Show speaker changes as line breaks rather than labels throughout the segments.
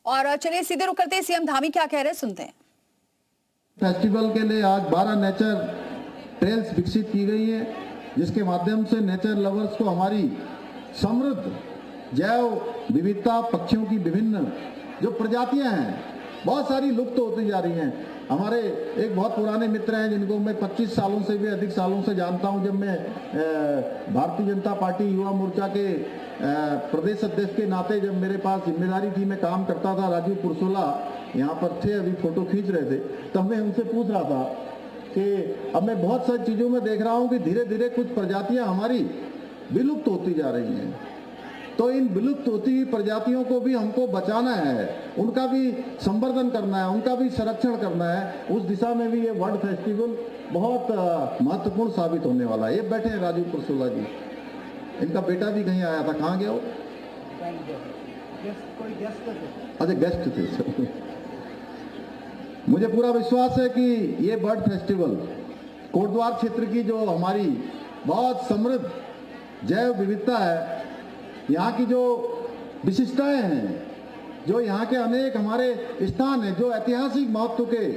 और चलिए सीधे रुक करते हैं, सीएम धामी क्या कह रहे हैं सुनते हैं।
फेस्टिवल के लिए आज 12 नेचर ट्रेल्स विकसित की गई है, जिसके माध्यम से नेचर लवर्स को हमारी समृद्ध जैव विविधता, पक्षियों की विभिन्न जो प्रजातियां हैं बहुत सारी लुप्त होती जा रही हैं। हमारे एक बहुत पुराने मित्र हैं जिनको मैं 25 सालों से भी अधिक सालों से जानता हूं। जब मैं भारतीय जनता पार्टी युवा मोर्चा के प्रदेश अध्यक्ष के नाते जब मेरे पास जिम्मेदारी थी, मैं काम करता था, राजीव पुरसोला यहाँ पर थे, अभी फोटो खींच रहे थे, तब मैं उनसे पूछ रहा था कि अब मैं बहुत सारी चीज़ों में देख रहा हूँ कि धीरे धीरे कुछ प्रजातियाँ हमारी विलुप्त होती जा रही हैं। तो इन विलुप्त होती हुई प्रजातियों को भी हमको बचाना है, उनका भी संवर्धन करना है, उनका भी संरक्षण करना है। उस दिशा में भी ये वर्ल्ड फेस्टिवल बहुत महत्वपूर्ण साबित होने वाला है। ये बैठे हैं राजीव पुरसोला जी, इनका बेटा भी कहीं आया था, कहाँ गया वो? अच्छा, गेस्ट थे। मुझे पूरा विश्वास है कि ये बर्ड फेस्टिवल कोटद्वार क्षेत्र की जो हमारी बहुत समृद्ध जैव विविधता है, यहाँ की जो विशिष्टताएं हैं, जो यहाँ के अनेक हमारे स्थान हैं, जो ऐतिहासिक महत्व के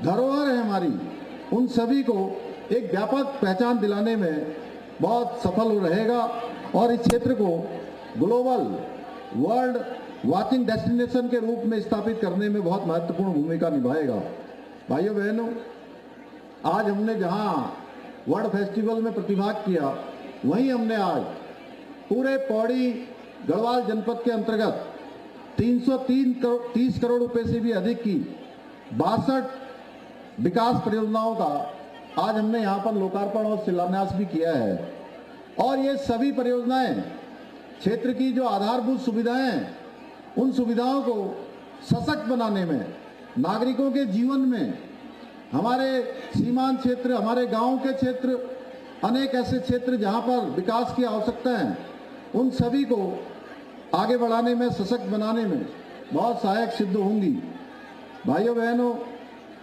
धरोहर है हमारी, उन सभी को एक व्यापक पहचान दिलाने में बहुत सफल रहेगा और इस क्षेत्र को ग्लोबल वर्ल्ड वॉचिंग डेस्टिनेशन के रूप में स्थापित करने में बहुत महत्वपूर्ण भूमिका निभाएगा। भाइयों बहनों, आज हमने जहाँ वर्ल्ड फेस्टिवल में प्रतिभाग किया, वहीं हमने आज पूरे पौड़ी गढ़वाल जनपद के अंतर्गत 330 करोड़ रुपए से भी अधिक की 62 विकास परियोजनाओं का आज हमने यहाँ पर लोकार्पण और शिलान्यास भी किया है। और ये सभी परियोजनाएं क्षेत्र की जो आधारभूत सुविधाएं हैं, उन सुविधाओं को सशक्त बनाने में, नागरिकों के जीवन में, हमारे सीमांत क्षेत्र, हमारे गांव के क्षेत्र, अनेक ऐसे क्षेत्र जहां पर विकास की आवश्यकता है, उन सभी को आगे बढ़ाने में, सशक्त बनाने में बहुत सहायक सिद्ध होंगी। भाइयों बहनों,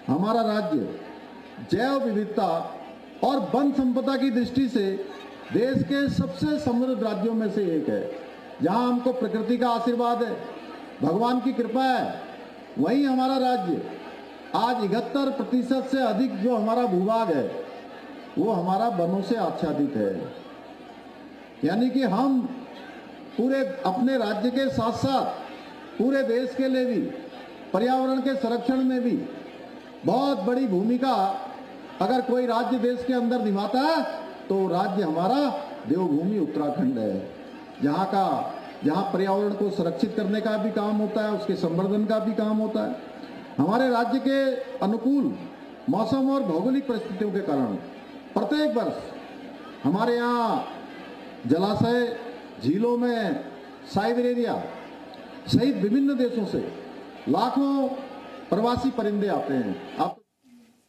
हमारा राज्य जैव विविधता और वन संपदा की दृष्टि से देश के सबसे समृद्ध राज्यों में से एक है। जहां हमको प्रकृति का आशीर्वाद है, भगवान की कृपा है, वहीं हमारा राज्य आज 71% से अधिक जो हमारा भूभाग है वो हमारा वनों से आच्छादित है। यानी कि हम पूरे अपने राज्य के साथ साथ पूरे देश के लिए भी पर्यावरण के संरक्षण में भी बहुत बड़ी भूमिका अगर कोई राज्य देश के अंदर निभाता है तो राज्य हमारा देवभूमि उत्तराखंड है, जहाँ पर्यावरण को सुरक्षित करने का भी काम होता है, उसके संवर्धन का भी काम होता है। हमारे राज्य के अनुकूल मौसम और भौगोलिक परिस्थितियों के कारण प्रत्येक वर्ष हमारे यहाँ जलाशय, झीलों में साइबेरिया सहित विभिन्न देशों से लाखों प्रवासी परिंदे आते हैं। आप